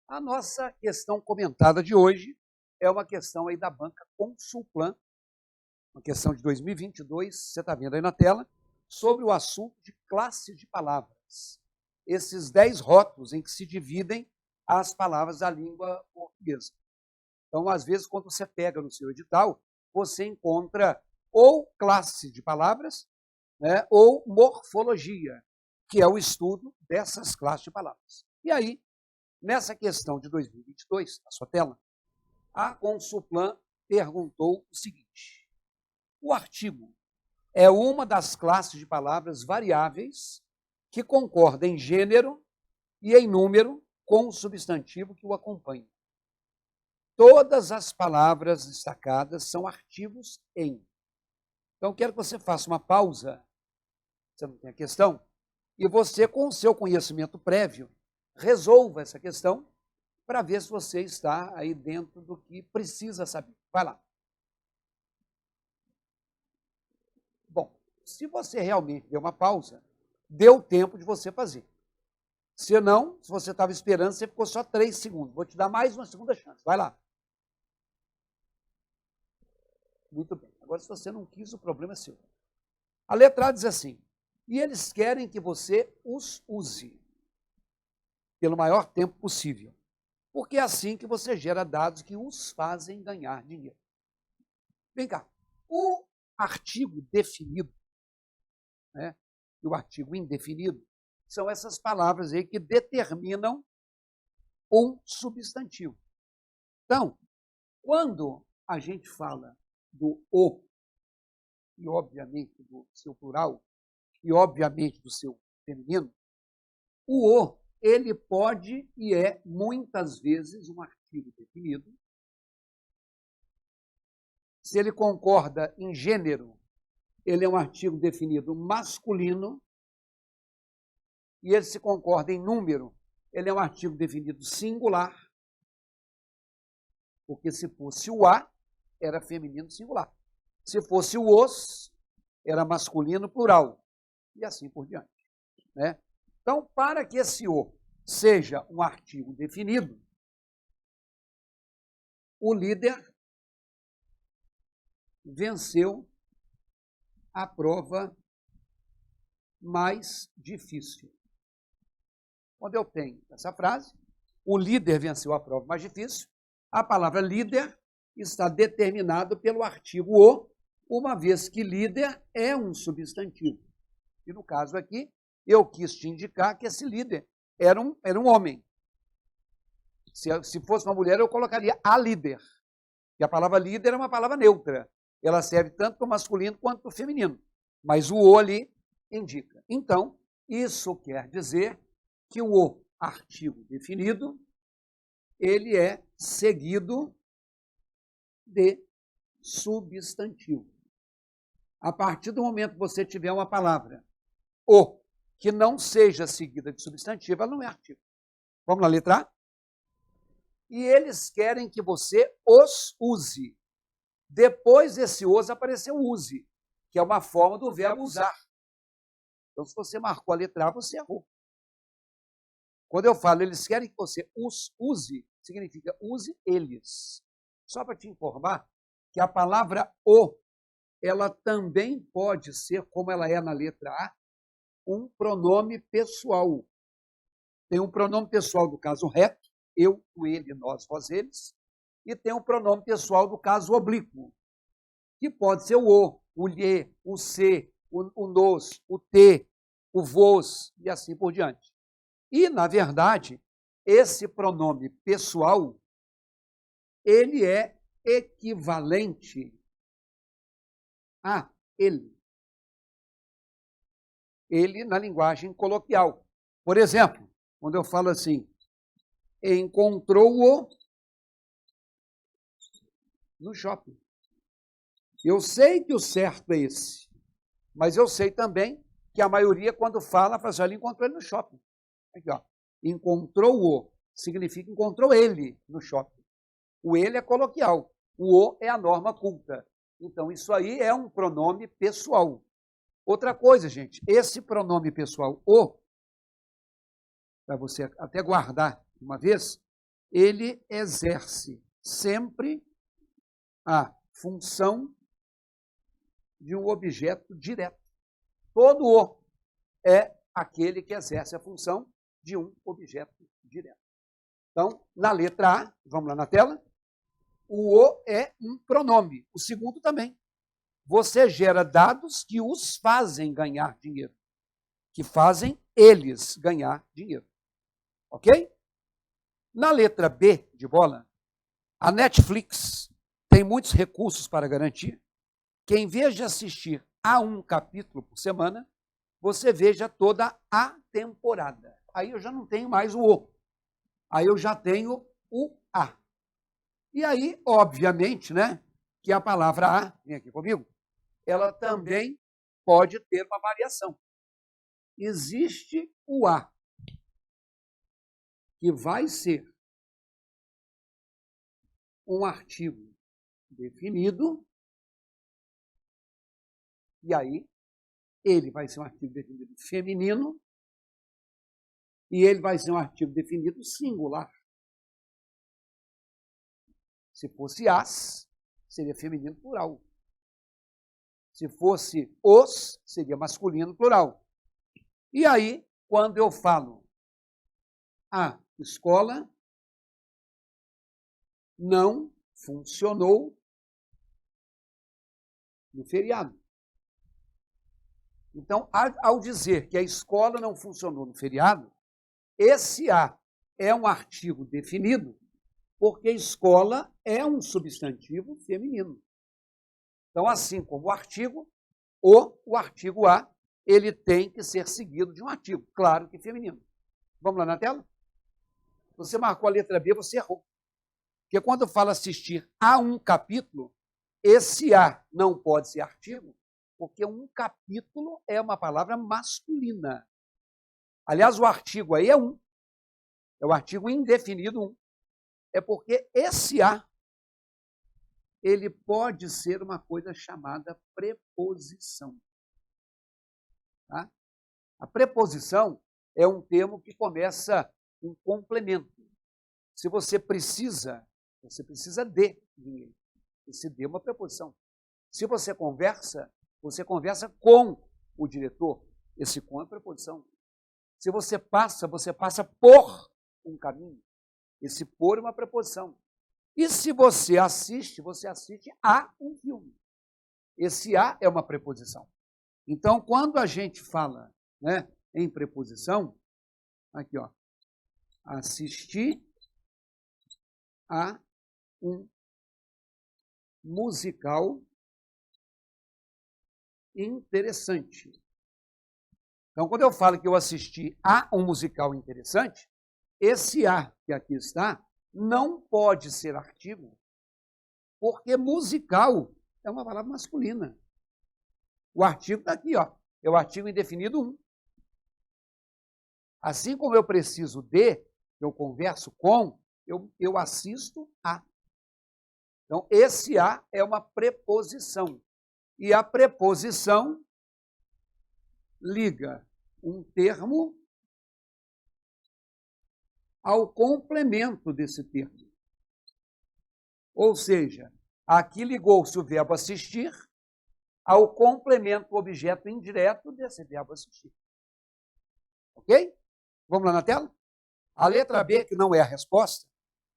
A nossa questão comentada de hoje é uma questão aí da banca Consulplan, uma questão de 2022, você está vendo aí na tela, sobre o assunto de classes de palavras. Esses 10 rótulos em que se dividem as palavras da língua portuguesa. Então, às vezes, quando você pega no seu edital, você encontra ou classe de palavras, né, ou morfologia, que é o estudo dessas classes de palavras. E aí, nessa questão de 2022, na sua tela, a Consulplan perguntou o seguinte: o artigo é uma das classes de palavras variáveis que concorda em gênero e em número com o substantivo que o acompanha. Todas as palavras destacadas são artigos em. Então, quero que você faça uma pausa, você não tem a questão, e você, com o seu conhecimento prévio, resolva essa questão para ver se você está aí dentro do que precisa saber. Vai lá. Bom, se você realmente deu uma pausa, deu tempo de você fazer. Se não, se você estava esperando, você ficou só 3 segundos. Vou te dar mais uma segunda chance. Vai lá. Muito bem. Agora, se você não quis, o problema é seu. A letra A diz assim: e eles querem que você os use pelo maior tempo possível, porque é assim que você gera dados que os fazem ganhar dinheiro. Vem cá, o artigo definido, né, e o artigo indefinido são essas palavras aí que determinam um substantivo. Então, quando a gente fala do o, e obviamente do seu plural, e obviamente do seu feminino, o ele pode e é muitas vezes um artigo definido. Se ele concorda em gênero, ele é um artigo definido masculino. E ele se concorda em número, ele é um artigo definido singular, porque se fosse o a, era feminino singular. Se fosse o os, era masculino plural. E assim por diante. Né? Então, para que esse o seja um artigo definido, o líder venceu a prova mais difícil. Quando eu tenho essa frase, o líder venceu a prova mais difícil, a palavra líder está determinado pelo artigo o, uma vez que líder é um substantivo. E no caso aqui, eu quis te indicar que esse líder era um homem. Se fosse uma mulher, eu colocaria a líder. E a palavra líder é uma palavra neutra. Ela serve tanto para o masculino quanto para o feminino. Mas o ali indica. Então, isso quer dizer que o artigo definido, ele é seguido de substantivo. A partir do momento que você tiver uma palavra o que não seja seguida de substantivo, ela não é artigo. Vamos lá, letra A? E eles querem que você os use. Depois desse os apareceu use, que é uma forma do verbo usar. Então, se você marcou a letra A, você errou. Quando eu falo eles querem que você os use, significa use eles. Só para te informar que a palavra o, ela também pode ser, como ela é na letra A, um pronome pessoal. Tem um pronome pessoal do caso reto, eu, tu, ele, nós, vós, eles, e tem um pronome pessoal do caso oblíquo, que pode ser o lhe, o se, o nos, o te, o vos, e assim por diante. E, na verdade, esse pronome pessoal, ele é equivalente a ele. Ele na linguagem coloquial. Por exemplo, quando eu falo assim, encontrou-o no shopping. Eu sei que o certo é esse, mas eu sei também que a maioria, quando fala assim, ele encontrou ele no shopping. Aqui, ó. Encontrou-o significa encontrou ele no shopping. O ele é coloquial, o é a norma culta. Então, isso aí é um pronome pessoal. Outra coisa, gente, esse pronome pessoal, o, para você até guardar uma vez, ele exerce sempre a função de um objeto direto. Todo o é aquele que exerce a função de um objeto direto. Então, na letra A, vamos lá na tela, o é um pronome. O segundo também. Você gera dados que os fazem ganhar dinheiro, que fazem eles ganhar dinheiro. Ok? Na letra B de bola, a Netflix tem muitos recursos para garantir que, em vez de assistir a um capítulo por semana, você veja toda a temporada. Aí eu já não tenho mais o O. Aí eu já tenho o A. E aí, obviamente, né, que a palavra A, vem aqui comigo, ela também pode ter uma variação. Existe o A, que vai ser um artigo definido, e aí ele vai ser um artigo definido feminino, e ele vai ser um artigo definido singular. Se fosse as, seria feminino plural. Se fosse os, seria masculino plural. E aí, quando eu falo a escola não funcionou no feriado. Então, ao dizer que a escola não funcionou no feriado, esse A é um artigo definido, porque escola é um substantivo feminino. Então, assim como o artigo A, ele tem que ser seguido de um artigo, claro que feminino. Vamos lá na tela? Você marcou a letra B, você errou. Porque quando eu falo assistir a um capítulo, esse A não pode ser artigo, porque um capítulo é uma palavra masculina. Aliás, o artigo aí é um. É o artigo indefinido um. É porque esse A, ele pode ser uma coisa chamada preposição. Tá? A preposição é um termo que começa um complemento. Se você precisa de dinheiro. Esse de é uma preposição. Se você conversa com o diretor. Esse com é preposição. Se você passa por um caminho. Esse por é uma preposição. E se você assiste a um filme. Esse a é uma preposição. Então, quando a gente fala, né, em preposição, aqui, ó, assistir a um musical interessante. Então, quando eu falo que eu assisti a um musical interessante, esse a que aqui está não pode ser artigo, porque musical é uma palavra masculina. O artigo está aqui, ó, é o artigo indefinido 1. Assim como eu preciso de, eu converso com, eu assisto a. Então, esse a é uma preposição. E a preposição liga um termo ao complemento desse termo. Ou seja, aqui ligou-se o verbo assistir ao complemento objeto indireto desse verbo assistir. Ok? Vamos lá na tela? A letra B, que não é a resposta,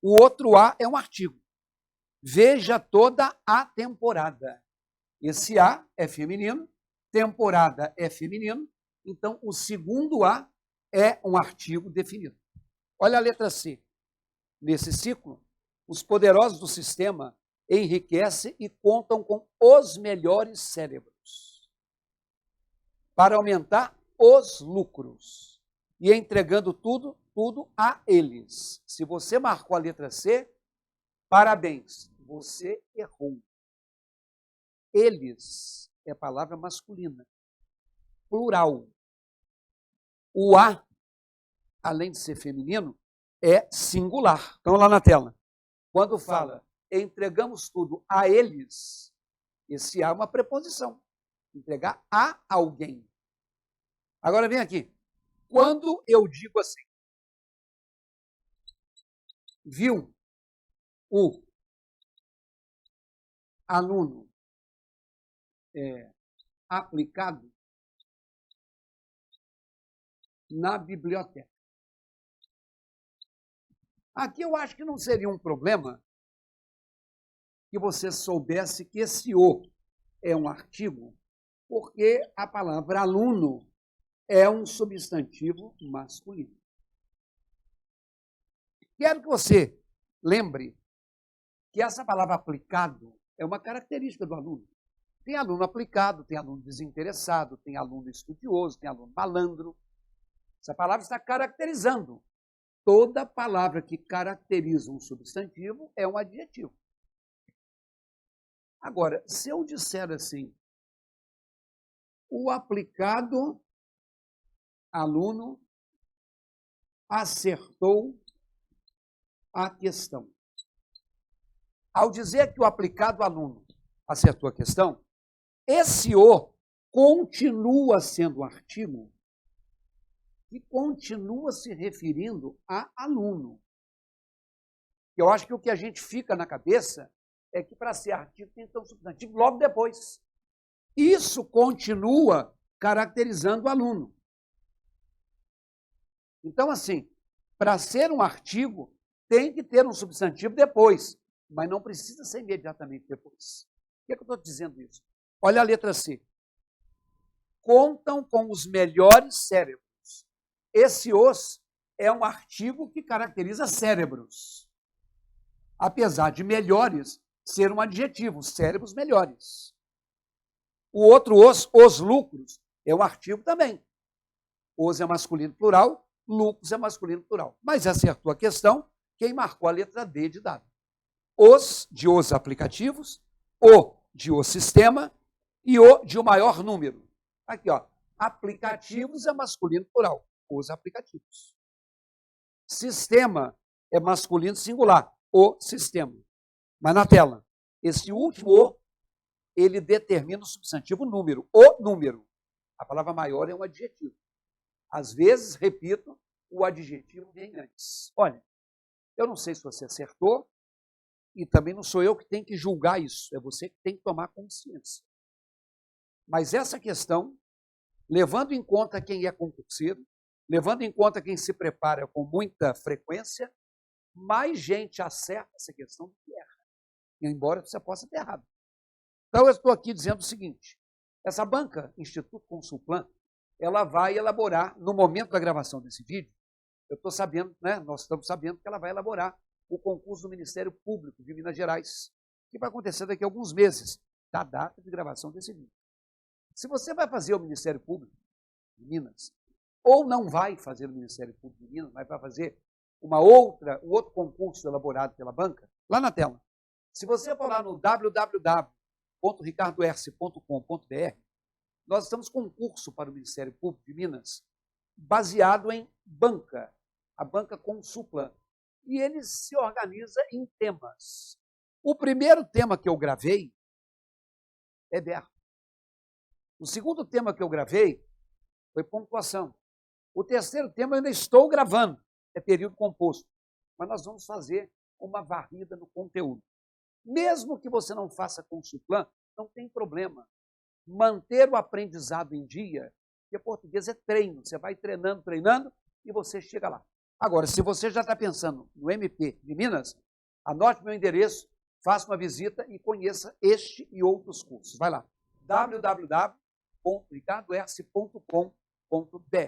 o outro A é um artigo. Veja toda a temporada. Esse A é feminino, temporada é feminino, então o segundo A é um artigo definido. Olha a letra C. Nesse ciclo, os poderosos do sistema enriquecem e contam com os melhores cérebros para aumentar os lucros e entregando tudo a eles. Se você marcou a letra C, parabéns, você errou. Eles é palavra masculina, plural. O A, além de ser feminino, é singular. Então, lá na tela. Quando fala entregamos tudo a eles, esse A é uma preposição. Entregar a alguém. Agora, vem aqui. Quando eu digo assim, viu o aluno aplicado na biblioteca. Aqui eu acho que não seria um problema que você soubesse que esse o é um artigo, porque a palavra aluno é um substantivo masculino. Quero que você lembre que essa palavra aplicado é uma característica do aluno. Tem aluno aplicado, tem aluno desinteressado, tem aluno estudioso, tem aluno malandro. Essa palavra está caracterizando. Toda palavra que caracteriza um substantivo é um adjetivo. Agora, se eu disser assim, o aplicado aluno acertou a questão. Ao dizer que o aplicado aluno acertou a questão, esse o continua sendo um artigo e continua se referindo a aluno. Eu acho que o que a gente fica na cabeça é que para ser artigo tem que ter um substantivo logo depois. Isso continua caracterizando o aluno. Então, assim, para ser um artigo, tem que ter um substantivo depois, mas não precisa ser imediatamente depois. Por que eu estou dizendo isso? Olha a letra C. Contam com os melhores cérebros. Esse os é um artigo que caracteriza cérebros. Apesar de melhores ser um adjetivo, cérebros melhores. O outro os lucros, é um artigo também. Os é masculino plural, lucros é masculino plural. Mas acertou a questão quem marcou a letra D de dado. Os de os aplicativos, o de o sistema e o de o maior número. Aqui, ó, aplicativos é masculino plural, os aplicativos. Sistema é masculino singular, o sistema. Mas na tela, esse último o, ele determina o substantivo número, o número. A palavra maior é um adjetivo. Às vezes, repito, o adjetivo vem antes. Olha, eu não sei se você acertou, e também não sou eu que tenho que julgar isso, é você que tem que tomar consciência. Mas essa questão, levando em conta quem é concurseiro, levando em conta quem se prepara com muita frequência, mais gente acerta essa questão do que erra, embora você possa ter errado. Então, eu estou aqui dizendo o seguinte, essa banca, Instituto Consulplan, ela vai elaborar, no momento da gravação desse vídeo, eu estou sabendo, né, nós estamos sabendo que ela vai elaborar o concurso do Ministério Público de Minas Gerais, que vai acontecer daqui a alguns meses, da data de gravação desse vídeo. Se você vai fazer o Ministério Público de Minas, ou não vai fazer o Ministério Público de Minas, mas vai fazer um outro concurso elaborado pela banca, lá na tela. Se você for lá no www.ricardoerce.com.br, nós estamos com um curso para o Ministério Público de Minas, baseado em banca, a banca Consulplan. E ele se organiza em temas. O primeiro tema que eu gravei é verbo. O segundo tema que eu gravei foi pontuação. O terceiro tema eu ainda estou gravando, é período composto. Mas nós vamos fazer uma varrida no conteúdo. Mesmo que você não faça Consulplan, não tem problema. Manter o aprendizado em dia, porque português é treino. Você vai treinando, treinando, e você chega lá. Agora, se você já está pensando no MP de Minas, anote meu endereço, faça uma visita e conheça este e outros cursos. Vai lá, www.ricardoerce.com.br.